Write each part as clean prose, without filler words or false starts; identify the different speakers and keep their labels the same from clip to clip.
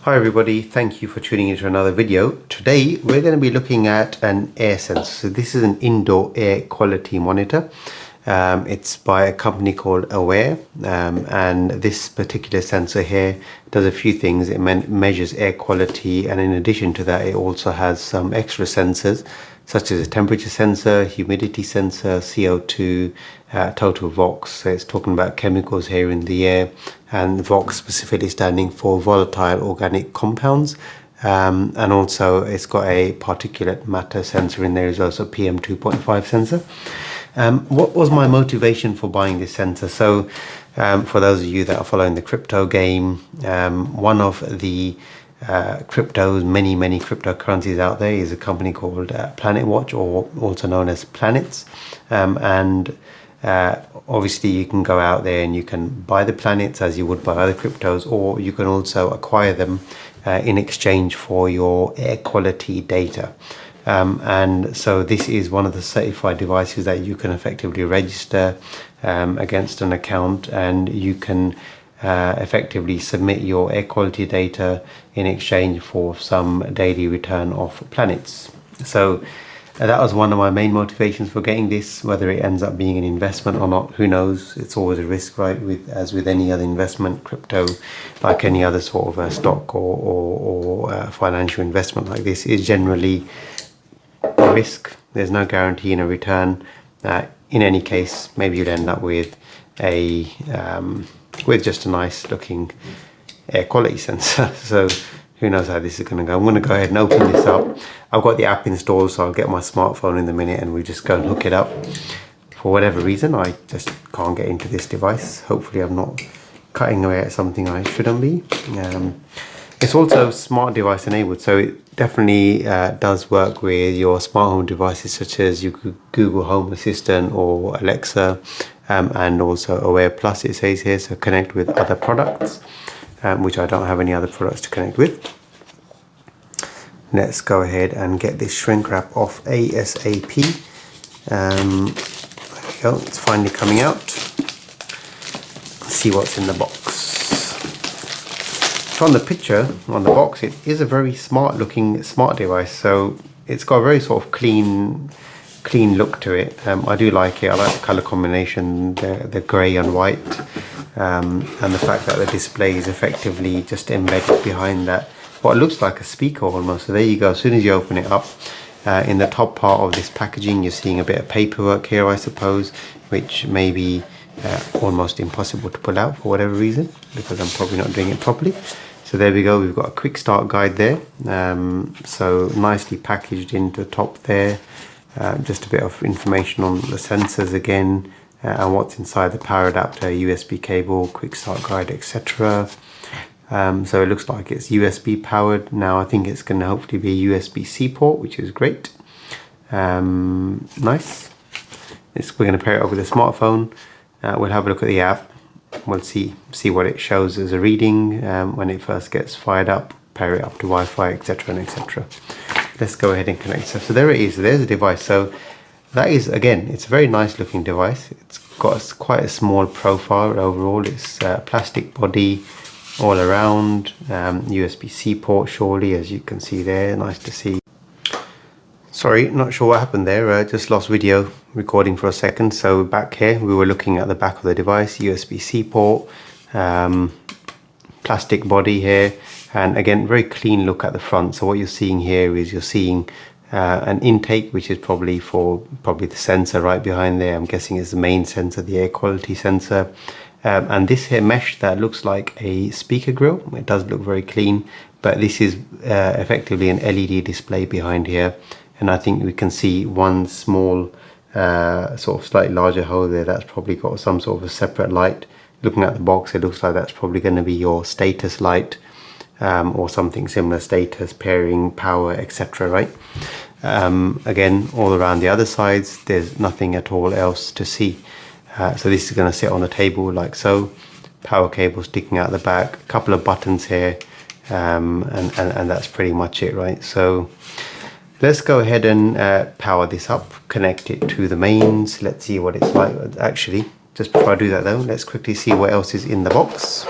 Speaker 1: Hi everybody, thank you for tuning into another video. Today we're going to be looking at an air sensor. So this is an indoor air quality monitor. It's by a company called Awair, and this particular sensor here does a few things. It measures air quality, and in addition to that it also has some extra sensors such as a temperature sensor, humidity sensor, CO2, total Vocs. So it's talking about chemicals here in the air, and Vocs specifically standing for volatile organic compounds. And also it's got a particulate matter sensor in there as well, so PM 2.5 sensor. What was my motivation for buying this sensor? So for those of you that are following the crypto game, one of the many cryptocurrencies out there is a company called Planet Watch, or also known as Planets. Obviously you can go out there and you can buy the planets as you would buy other cryptos, or you can also acquire them in exchange for your air quality data. And so this is one of the certified devices that you can effectively register against an account, and you can effectively submit your air quality data in exchange for some daily return of planets. So that was one of my main motivations for getting this. Whether it ends up being an investment or not, who knows? It's always a risk, right? As with any other investment, crypto, like any other sort of a stock or financial investment like this, is generally a risk. There's no guarantee in a return. In any case, maybe you'd end up with just a nice looking air quality sensor. So who knows how this is going to go. I'm going to go ahead and open this up. I've got the app installed, so I'll get my smartphone in a minute and we just go and hook it up. For whatever reason, I just can't get into this device. Hopefully I'm not cutting away at something I shouldn't be. It's also smart device enabled, so it definitely does work with your smart home devices such as your Google Home Assistant or Alexa, and also Awair Plus, it says here, so connect with other products, which I don't have any other products to connect with. Let's go ahead and get this shrink wrap off ASAP. There we go, it's finally coming out. Let's see what's in the box. From the picture on the box, it is a very smart looking smart device, so it's got a very sort of clean look to it. I do like it. I like the color combination, the gray and white, and the fact that the display is effectively just embedded behind that, what looks like a speaker almost. So there you go. As soon as you open it up, in the top part of this packaging, you're seeing a bit of paperwork here, I suppose, which may be almost impossible to pull out for whatever reason, because I'm probably not doing it properly. So there we go, we've got a quick start guide there, so nicely packaged into the top there. Just a bit of information on the sensors again, and what's inside the power adapter, USB cable, quick start guide, etc. So it looks like it's USB powered. Now I think it's going to hopefully be a USB-C port, which is great. Nice. We're going to pair it up with a smartphone. We'll have a look at the app. We'll see what it shows as a reading when it first gets fired up, pair it up to Wi-Fi, etc. and etc. Let's go ahead and connect. So there it is. There's a device. So that is, again, it's a very nice looking device. It's got quite a small profile overall. It's plastic body all around, USB-C port surely, as you can see there. Nice to see. Sorry, not sure what happened there. Just lost video recording for a second. So back here, we were looking at the back of the device, USB-C port, plastic body here, and again, very clean look at the front. So what you're seeing here is you're seeing an intake, which is probably the sensor right behind there. I'm guessing it's the main sensor, the air quality sensor. And this here mesh that looks like a speaker grill. It does look very clean, but this is effectively an LED display behind here. And I think we can see one small, sort of slightly larger hole there. That's probably got some sort of a separate light. Looking at the box, it looks like that's probably going to be your status light, or something similar, status, pairing, power, etc. Right? Again, all around the other sides, there's nothing at all else to see. So this is going to sit on the table like so. Power cable sticking out the back, a couple of buttons here, and that's pretty much it, right? So let's go ahead and power this up, connect it to the mains. Let's see what it's like. Actually, just before I do that though, let's quickly see what else is in the box.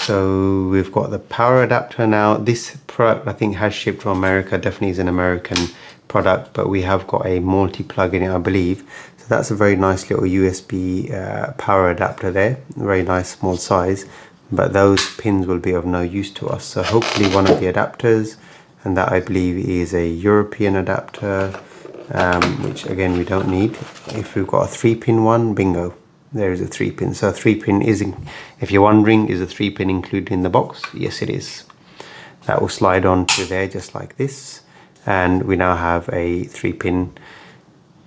Speaker 1: So we've got the power adapter now. This product I think has shipped from America, definitely is an American product, but we have got a multi-plug in it, I believe. So that's a very nice little USB power adapter there, very nice small size, but those pins will be of no use to us. So hopefully one of the adapters, and that I believe is a European adapter, which again we don't need. If we've got a 3-pin one, bingo, there is a 3-pin. So 3-pin is, if you're wondering, is a 3-pin included in the box? Yes, it is. That will slide on to there just like this, and we now have a 3-pin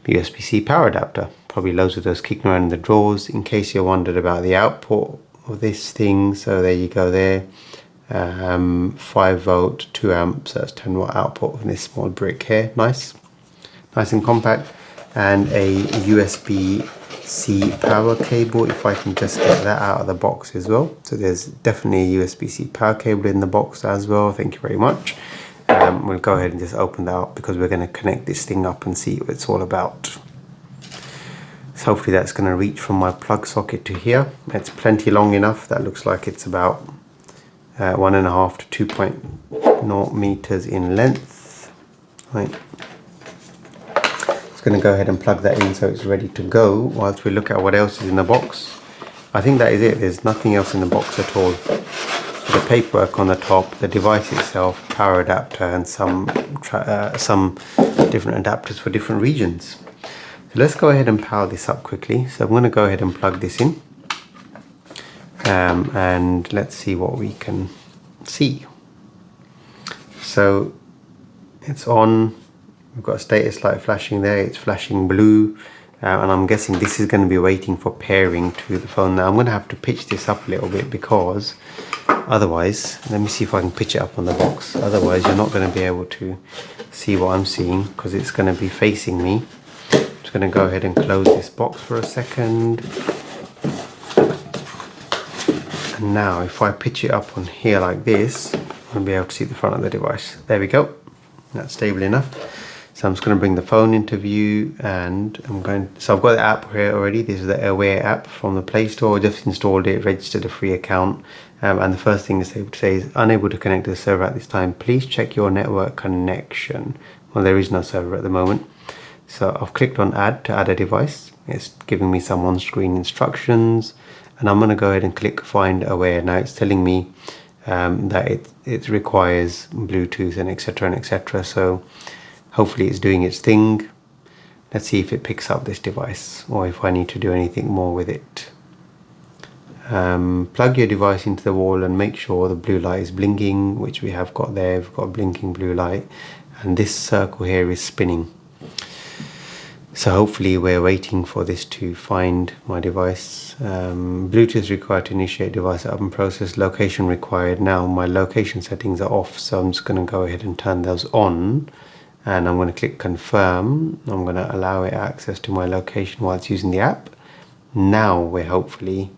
Speaker 1: USB-C power adapter. Probably loads of those kicking around in the drawers, in case you wondered about the output of this thing. So there you go there, 5 volt 2 amps, so that's 10 watt output from this small brick here. Nice and compact. And a USB-C power cable, if I can just get that out of the box as well. So there's definitely a USB-C power cable in the box as well, thank you very much. We'll go ahead and just open that up because we're going to connect this thing up and see what it's all about. So hopefully that's going to reach from my plug socket to here. It's plenty long enough. That looks like it's about 1.5 to 2.0 meters in length. Right. Just going to go ahead and plug that in so it's ready to go whilst we look at what else is in the box. I think that is it. There's nothing else in the box at all. The paperwork on the top, the device itself, power adapter, and some different adapters for different regions. So let's go ahead and power this up quickly. So I'm going to go ahead and plug this in, and let's see what we can see. So it's on. We've got a status light flashing there. It's flashing blue, and I'm guessing this is going to be waiting for pairing to the phone. Now I'm going to have to pitch this up a little bit because otherwise, let me see if I can pitch it up on the box. Otherwise, you're not going to be able to see what I'm seeing because it's going to be facing me. I'm just going to go ahead and close this box for a second. And now, if I pitch it up on here like this, I'll be able to see the front of the device. There we go. That's stable enough. So I'm just going to bring the phone into view, and so I've got the app here already. This is the Awair app from the Play Store. Just installed it, registered a free account, and the first thing it's able to say is unable to connect to the server at this time. Please check your network connection. Well, there is no server at the moment. So I've clicked on add to add a device. It's giving me some on-screen instructions, and I'm going to go ahead and click find Awair. Now it's telling me that it requires Bluetooth and etc. So hopefully it's doing its thing. Let's see if it picks up this device or if I need to do anything more with it. Plug your device into the wall and make sure the blue light is blinking, which we have got there. We've got a blinking blue light, and this circle here is spinning. So hopefully we're waiting for this to find my device. Bluetooth required to initiate device up and process. Location required. Now my location settings are off, so I'm just going to go ahead and turn those on. And I'm going to click confirm. I'm going to allow it access to my location while it's using the app. Now we're hopefully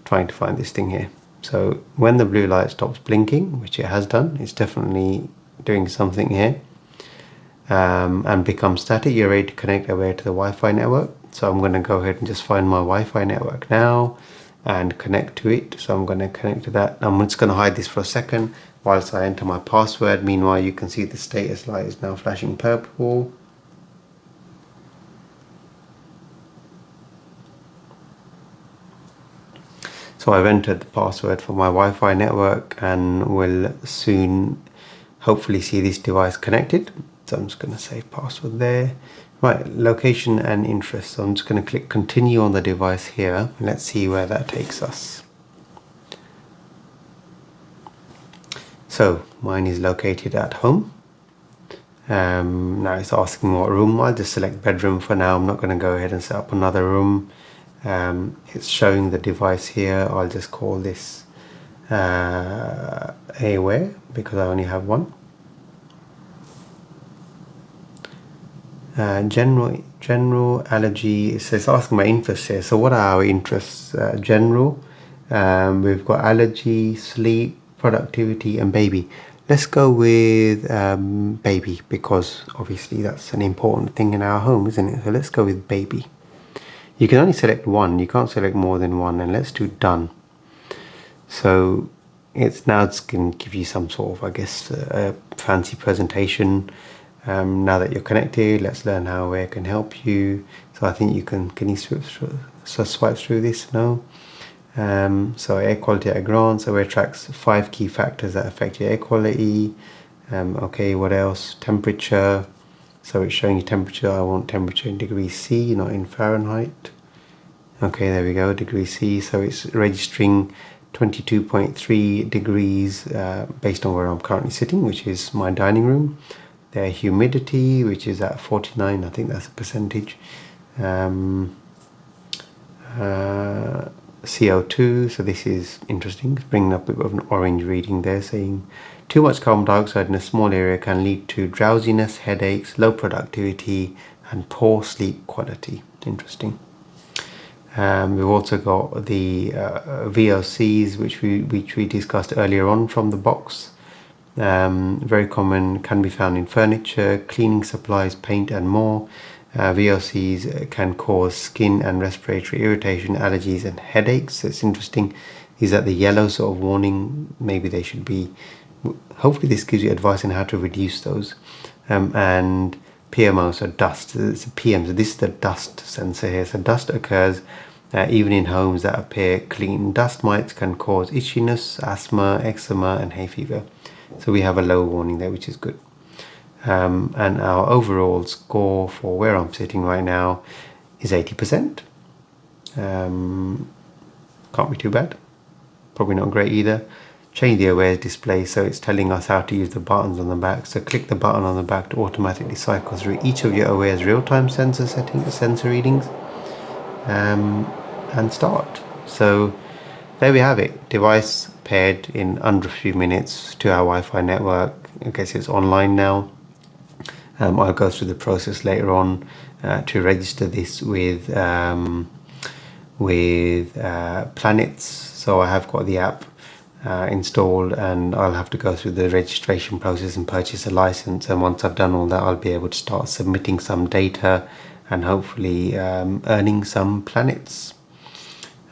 Speaker 1: trying to find this thing here. So when the blue light stops blinking, which it has done, it's definitely doing something here, and becomes static, you're ready to connect Awair to the Wi-Fi network. So I'm going to go ahead and just find my Wi-Fi network now and connect to it. So I'm going to connect to that. I'm just going to hide this for a second whilst I enter my password. Meanwhile, you can see the status light is now flashing purple. So I've entered the password for my Wi-Fi network and will soon hopefully see this device connected. So I'm just going to save password there. Right, location and interest. So I'm just going to click continue on the device here. Let's see where that takes us. So mine is located at home. Now it's asking what room. I'll just select bedroom for now. I'm not going to go ahead and set up another room. It's showing the device here. I'll just call this Awair because I only have one. General allergy. It says asking my interests here. So what are our interests? General. We've got allergy, sleep, productivity, and baby. Let's go with baby because obviously that's an important thing in our home, isn't it? So let's go with baby. You can only select one. You can't select more than one. And let's do done. So it's going to give you some sort of, I guess, fancy presentation. Now that you're connected, let's learn how Awair can help you. So I think you can you swipe through this? No. So air quality at a glance. Awair tracks 5 key factors that affect your air quality. Okay, what else? Temperature. So it's showing you temperature. I want temperature in degrees C, not in Fahrenheit. Okay, there we go, degrees C. So it's registering 22.3 degrees based on where I'm currently sitting, which is my dining room. Their humidity, which is at 49, I think that's a percentage. CO2, so this is interesting. It's bringing up a bit of an orange reading there, saying too much carbon dioxide in a small area can lead to drowsiness, headaches, low productivity, and poor sleep quality. Interesting. We've also got the VOCs, which we discussed earlier on from the box. Very common, can be found in furniture, cleaning supplies, paint, and more. VOCs can cause skin and respiratory irritation, allergies, and headaches. So it's interesting. These are the yellow sort of warning. Maybe they should be. Hopefully, this gives you advice on how to reduce those. And PMO, so dust. It's a PM. So this is the dust sensor here. So dust occurs even in homes that appear clean. Dust mites can cause itchiness, asthma, eczema, and hay fever. So we have a low warning there, which is good. And our overall score for where I'm sitting right now is 80%. Can't be too bad. Probably not great either. Change the Awair display, so it's telling us how to use the buttons on the back. So click the button on the back to automatically cycle through each of your Awair's real-time sensor readings, and start. So there we have it. Device paired in under a few minutes to our Wi-Fi network. I guess it's online now. I'll go through the process later on to register this with Planets. So I have got the app installed, and I'll have to go through the registration process and purchase a license. And once I've done all that, I'll be able to start submitting some data and hopefully earning some planets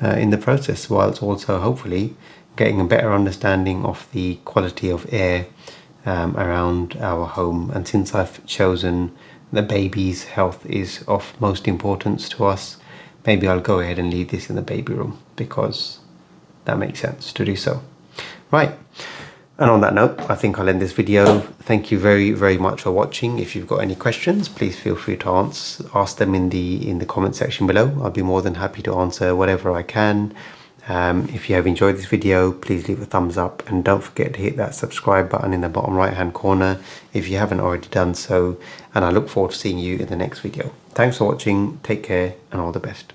Speaker 1: in the process, whilst also hopefully getting a better understanding of the quality of air around our home. And since I've chosen the baby's health is of most importance to us, maybe I'll go ahead and leave this in the baby room, because that makes sense to do so. Right, and on that note, I think I'll end this video. Thank you very, very much for watching. If you've got any questions, please feel free to ask them in the comment section below. I'll be more than happy to answer whatever I can. If you have enjoyed this video, please leave a thumbs up, and don't forget to hit that subscribe button in the bottom right hand corner if you haven't already done so, and I look forward to seeing you in the next video. Thanks for watching, take care, and all the best.